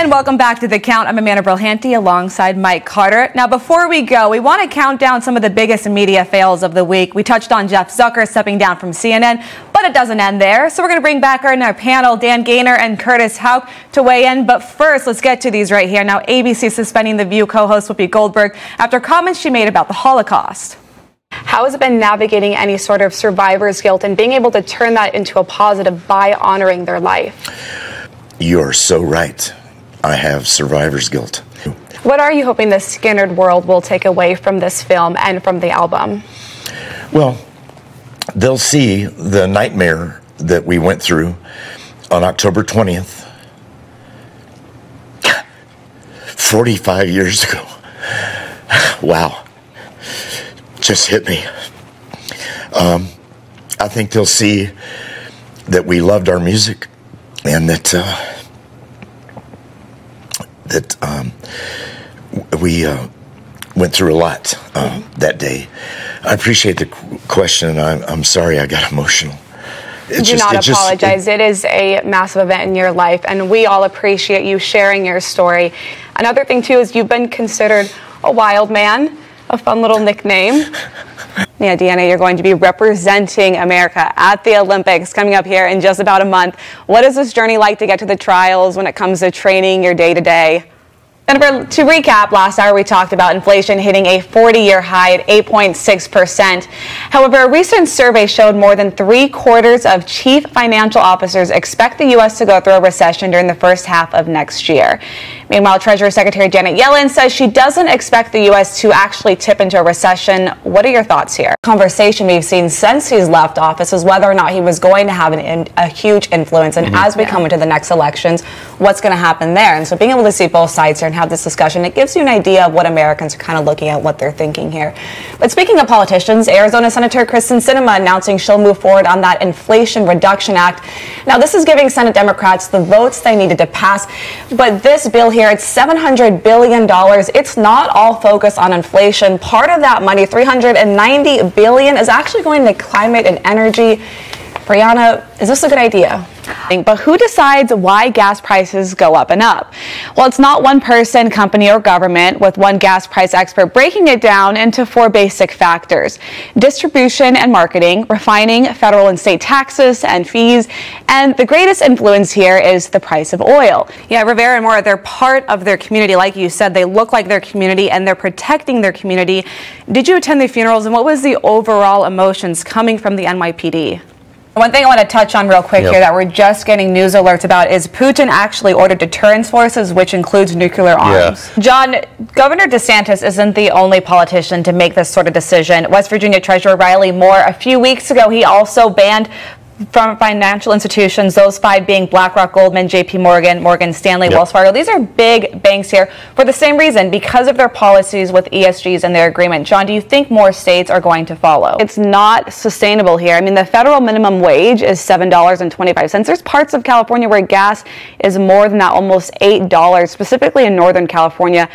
And welcome back to The Count. I'm Amanda Brilhanti alongside Mike Carter. Now, before we go, we want to count down some of the biggest media fails of the week. We touched on Jeff Zucker stepping down from CNN, but it doesn't end there. So we're going to bring back our panel, Dan Gaynor and Curtis Houck, to weigh in. But first, let's get to these right here. Now, ABC suspending The View co-host Whoopi Goldberg after comments she made about the Holocaust. How has it been navigating any sort of survivor's guilt and being able to turn that into a positive by honoring their life? You're so right. I have survivor's guilt. What are you hoping the Skynyrd world will take away from this film and from the album? Well, they'll see the nightmare that we went through on October 20th, 45 years ago. Wow. Just hit me. I think they'll see that we loved our music and that we went through a lot that day. I appreciate the question. I'm sorry I got emotional. Do not apologize. It is a massive event in your life, and we all appreciate you sharing your story. Another thing, too, is you've been considered a wild man, a fun little nickname. Yeah, Deanna, you're going to be representing America at the Olympics coming up here in just about a month. What is this journey like to get to the trials when it comes to training your day-to-day? And to recap, last hour we talked about inflation hitting a 40-year high at 8.6%. However, a recent survey showed more than 3/4 of chief financial officers expect the U.S. to go through a recession during the first half of next year. Meanwhile, Treasury Secretary Janet Yellen says she doesn't expect the U.S. to actually tip into a recession. What are your thoughts here? Conversation we've seen since he's left office is whether or not he was going to have a huge influence. And as we come into the next elections, what's going to happen there? And so being able to see both sides here and have this discussion, it gives you an idea of what Americans are kind of looking at, what they're thinking here. But speaking of politicians, Arizona Senator Kyrsten Sinema announcing she'll move forward on that Inflation Reduction Act. Now, this is giving Senate Democrats the votes they needed to pass. But this bill here, it's $700 billion. It's not all focused on inflation. Part of that money, $390 billion, is actually going to climate and energy. Brianna, is this a good idea? But who decides why gas prices go up and up? Well, it's not one person, company, or government, with one gas price expert breaking it down into 4 basic factors: distribution and marketing, refining, federal and state taxes and fees, and the greatest influence here is the price of oil. Yeah, Rivera and Moore, they're part of their community. Like you said, they look like their community and they're protecting their community. Did you attend the funerals, and what was the overall emotions coming from the NYPD? One thing I want to touch on real quick here that we're just getting news alerts about is Putin actually ordered deterrence forces, which includes nuclear arms. John, Governor DeSantis isn't the only politician to make this sort of decision. West Virginia Treasurer Riley Moore, a few weeks ago, he also banned from financial institutions, those 5 being BlackRock, Goldman, JP Morgan, Morgan Stanley, Wells Fargo. These are big banks here for the same reason, because of their policies with ESGs and their agreement. John, do you think more states are going to follow? It's not sustainable here. I mean, the federal minimum wage is $7.25. There's parts of California where gas is more than that, almost $8, specifically in Northern California.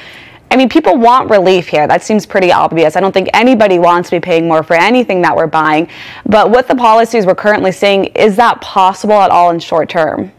I mean, people want relief here. That seems pretty obvious. I don't think anybody wants to be paying more for anything that we're buying. But with the policies we're currently seeing, is that possible at all in short term?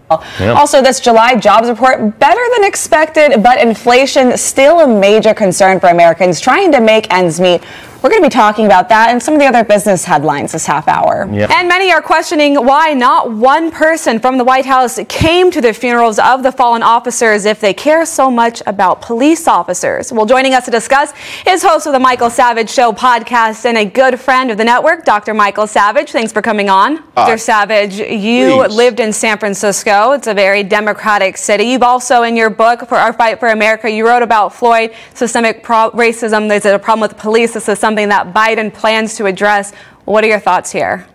Also, this July jobs report, better than expected, but inflation still a major concern for Americans trying to make ends meet. We're going to be talking about that and some of the other business headlines this half hour. And many are questioning why not one person from the White House came to the funerals of the fallen officers if they care so much about police officers. Well, joining us to discuss is host of the Michael Savage Show podcast and a good friend of the network, Dr. Michael Savage. Thanks for coming on. Dr. Savage, you lived in San Francisco. It's a very democratic city. You've also, in your book, For Our Fight for America, you wrote about Floyd, systemic racism. There's a problem with police. This is something that Biden plans to address. What are your thoughts here?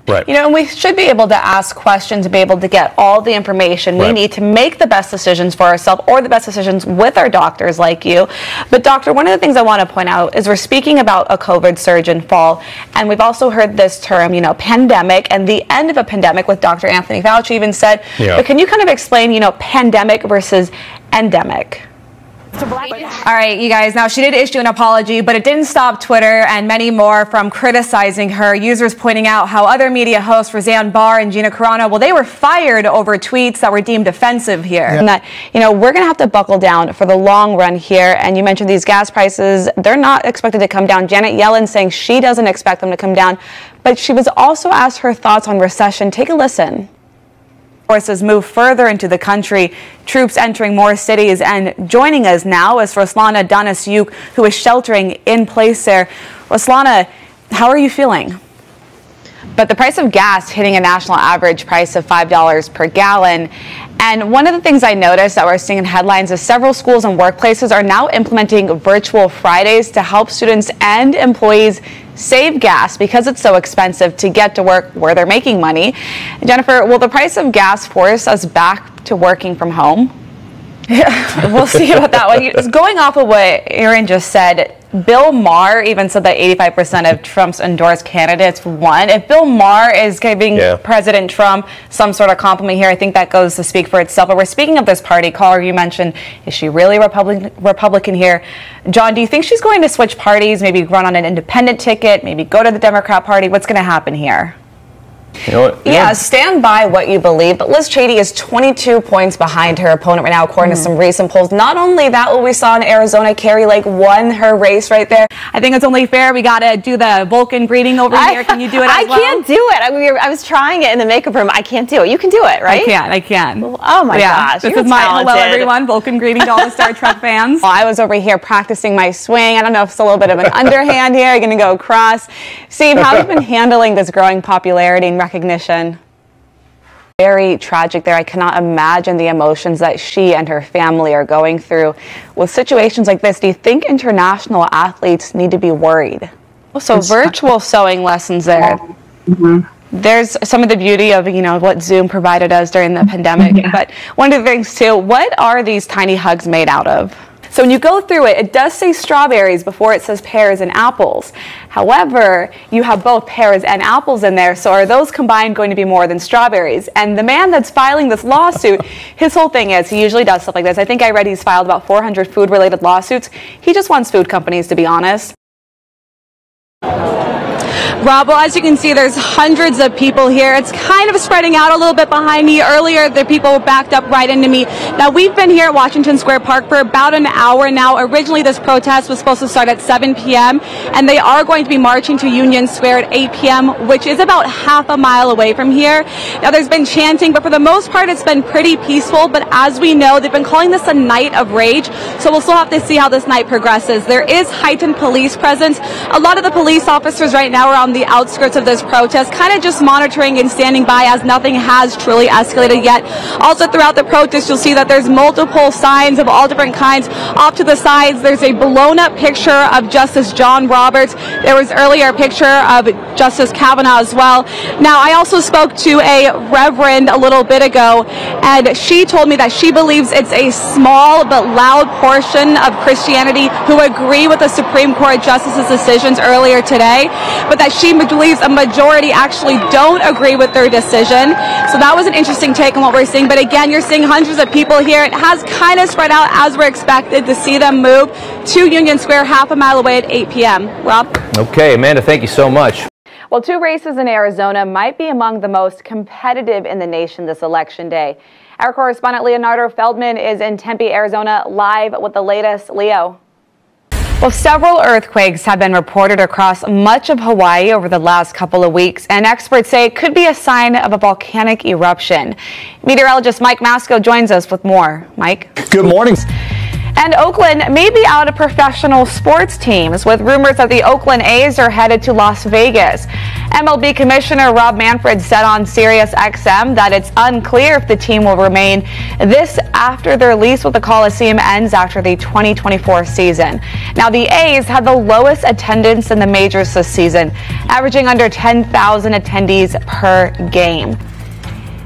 Right. You know, and we should be able to ask questions, to be able to get all the information we need to make the best decisions for ourselves or the best decisions with our doctors like you. But doctor, one of the things I want to point out is we're speaking about a COVID surge in fall, and we've also heard this term, you know, pandemic and the end of a pandemic, with Dr. Anthony Fauci even said. But can you kind of explain, you know, pandemic versus endemic? All right, you guys, now she did issue an apology, but it didn't stop Twitter and many more from criticizing her. Users pointing out how other media hosts, Roseanne Barr and Gina Carano, well, they were fired over tweets that were deemed offensive here. And that, you know, we're going to have to buckle down for the long run here. And you mentioned these gas prices, they're not expected to come down. Janet Yellen saying she doesn't expect them to come down, but she was also asked her thoughts on recession. Take a listen. Forces move further into the country, troops entering more cities, and joining us now is Ruslana Danasyuk, who is sheltering in place there. Ruslana, how are you feeling? But the price of gas hitting a national average price of $5 per gallon. And one of the things I noticed that we're seeing in headlines is several schools and workplaces are now implementing virtual Fridays to help students and employees save gas because it's so expensive to get to work where they're making money. Jennifer, will the price of gas force us back to working from home? Yeah, we'll see about that one. Going off of what Aaron just said, Bill Maher even said that 85% of Trump's endorsed candidates won. If Bill Maher is giving President Trump some sort of compliment here, I think that goes to speak for itself. But we're speaking of this party. Caller, you mentioned, is she really Republican here? John, do you think she's going to switch parties, maybe run on an independent ticket, maybe go to the Democrat Party? What's going to happen here? You know what? Yeah, stand by what you believe. But Liz Cheney is 22 points behind her opponent right now, according to some recent polls. Not only that, what we saw in Arizona, Carrie Lake won her race right there. I think it's only fair. We got to do the Vulcan greeting over here. Can you do it as well? I can't do it. I was trying it in the makeup room. I can't do it. You can do it, right? I can. Oh my gosh. This is my hello everyone, Vulcan greeting to all the Star Trek fans. Well, I was over here practicing my swing. I don't know if it's a little bit of an underhand here. You're going to go across. Steve, how have you been handling this growing popularity and recognition? Very tragic there. I cannot imagine the emotions that she and her family are going through with situations like this. Do you think international athletes need to be worried? So virtual sewing lessons there. There's some of the beauty of, you know, what Zoom provided us during the pandemic. But one of the things too, what are these tiny hugs made out of? So when you go through it, it does say strawberries before it says pears and apples. However, you have both pears and apples in there, so are those combined going to be more than strawberries? And the man that's filing this lawsuit, his whole thing is, he usually does stuff like this. I think I read he's filed about 400 food-related lawsuits. He just wants food companies to be honest. Rob, well, as you can see, there's hundreds of people here. It's kind of spreading out a little bit behind me. Earlier, the people were backed up right into me. Now, we've been here at Washington Square Park for about an hour now. Originally, this protest was supposed to start at 7 p.m., and they are going to be marching to Union Square at 8 p.m., which is about half a mile away from here. Now, there's been chanting, but for the most part, it's been pretty peaceful. But as we know, they've been calling this a night of rage, so we'll still have to see how this night progresses. There is heightened police presence. A lot of the police officers right now are on the outskirts of this protest, kind of just monitoring and standing by as nothing has truly escalated yet. Also throughout the protest, you'll see that there's multiple signs of all different kinds. Off to the sides, there's a blown up picture of Justice John Roberts. There was earlier a picture of Justice Kavanaugh as well. Now, I also spoke to a reverend a little bit ago, and she told me that she believes it's a small but loud portion of Christianity who agree with the Supreme Court justices' decisions earlier today, but that she believes a majority actually don't agree with their decision. So that was an interesting take on what we're seeing. But again, you're seeing hundreds of people here. It has kind of spread out as we're expected to see them move to Union Square half a mile away at 8 p.m. Rob? Okay, Amanda, thank you so much. Well, two races in Arizona might be among the most competitive in the nation this election day. Our correspondent Leonardo Feldman is in Tempe, Arizona, live with the latest. Leo. Well, several earthquakes have been reported across much of Hawaii over the last couple of weeks, and experts say it could be a sign of a volcanic eruption. Meteorologist Mike Masco joins us with more. Mike? Good morning. And Oakland may be out of professional sports teams, with rumors that the Oakland A's are headed to Las Vegas. MLB Commissioner Rob Manfred said on Sirius XM that it's unclear if the team will remain. This after their lease with the Coliseum ends after the 2024 season. Now, the A's had the lowest attendance in the majors this season, averaging under 10,000 attendees per game.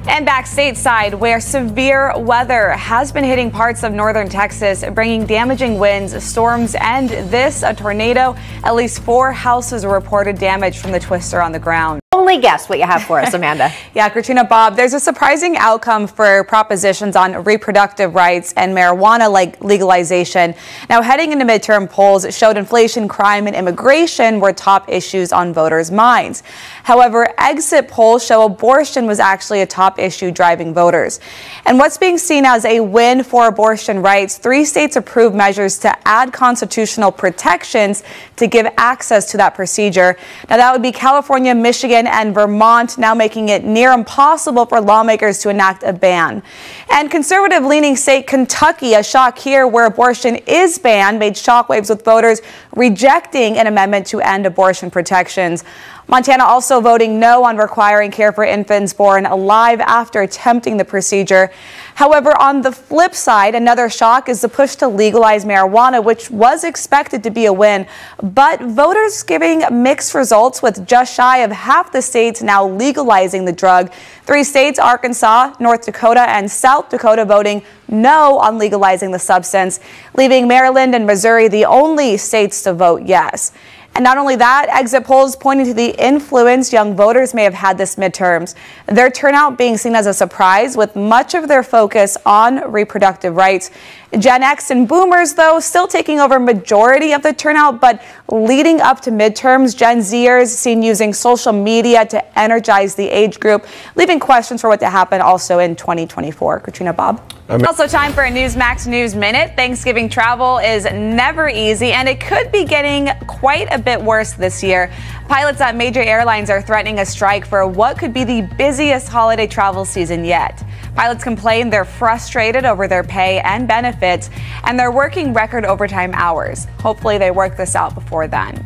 And back stateside, where severe weather has been hitting parts of northern Texas, bringing damaging winds, storms, and a tornado. At least 4 houses were reported damaged from the twister on the ground. only guess what you have for us, Amanda. Yeah, Katrina, Bob, there's a surprising outcome for propositions on reproductive rights and marijuana legalization. Now, heading into midterm polls, it showed inflation, crime, and immigration were top issues on voters' minds. However, exit polls show abortion was actually a top issue driving voters. And what's being seen as a win for abortion rights, 3 states approved measures to add constitutional protections to give access to that procedure. Now, that would be California, Michigan, and Vermont, now making it near impossible for lawmakers to enact a ban. And conservative-leaning state Kentucky, a shock here where abortion is banned, made shockwaves with voters rejecting an amendment to end abortion protections. Montana also voting no on requiring care for infants born alive after attempting the procedure. However, on the flip side, another shock is the push to legalize marijuana, which was expected to be a win, but voters giving mixed results with just shy of half the states now legalizing the drug. 3 states, Arkansas, North Dakota, and South Dakota, voting no on legalizing the substance, leaving Maryland and Missouri the only states to vote yes. And not only that, exit polls pointing to the influence young voters may have had this midterms. Their turnout being seen as a surprise, with much of their focus on reproductive rights. Gen X and boomers, though, still taking over majority of the turnout, but leading up to midterms, Gen Zers seen using social media to energize the age group, leaving questions for what to happen also in 2024. Katrina, Bob. Also time for a Newsmax News Minute. Thanksgiving travel is never easy, and it could be getting quite a bit worse this year. Pilots at major airlines are threatening a strike for what could be the busiest holiday travel season yet. Pilots complain they're frustrated over their pay and benefits, and they're working record overtime hours. Hopefully they work this out before then.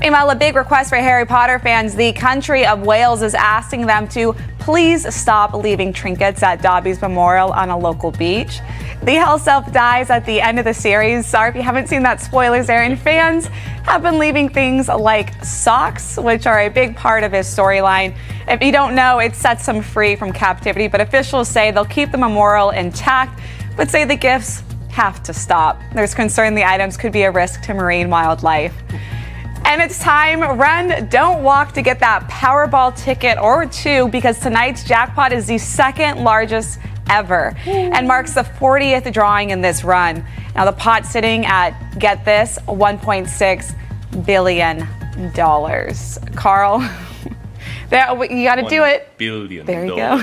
Meanwhile, a big request for Harry Potter fans. The country of Wales is asking them to please stop leaving trinkets at Dobby's Memorial on a local beach. The Hell's Elf dies at the end of the series. Sorry if you haven't seen that, spoilers there. And fans have been leaving things like socks, which are a big part of his storyline. If you don't know, it sets him free from captivity, but officials say they'll keep the memorial intact, but say the gifts have to stop. There's concern the items could be a risk to marine wildlife. And it's time, run, don't walk to get that Powerball ticket or 2, because tonight's jackpot is the 2nd largest ever and marks the 40th drawing in this run. Now the pot sitting at, get this, $1.6 billion. Carl, you got to do it. $1 billion. There you go.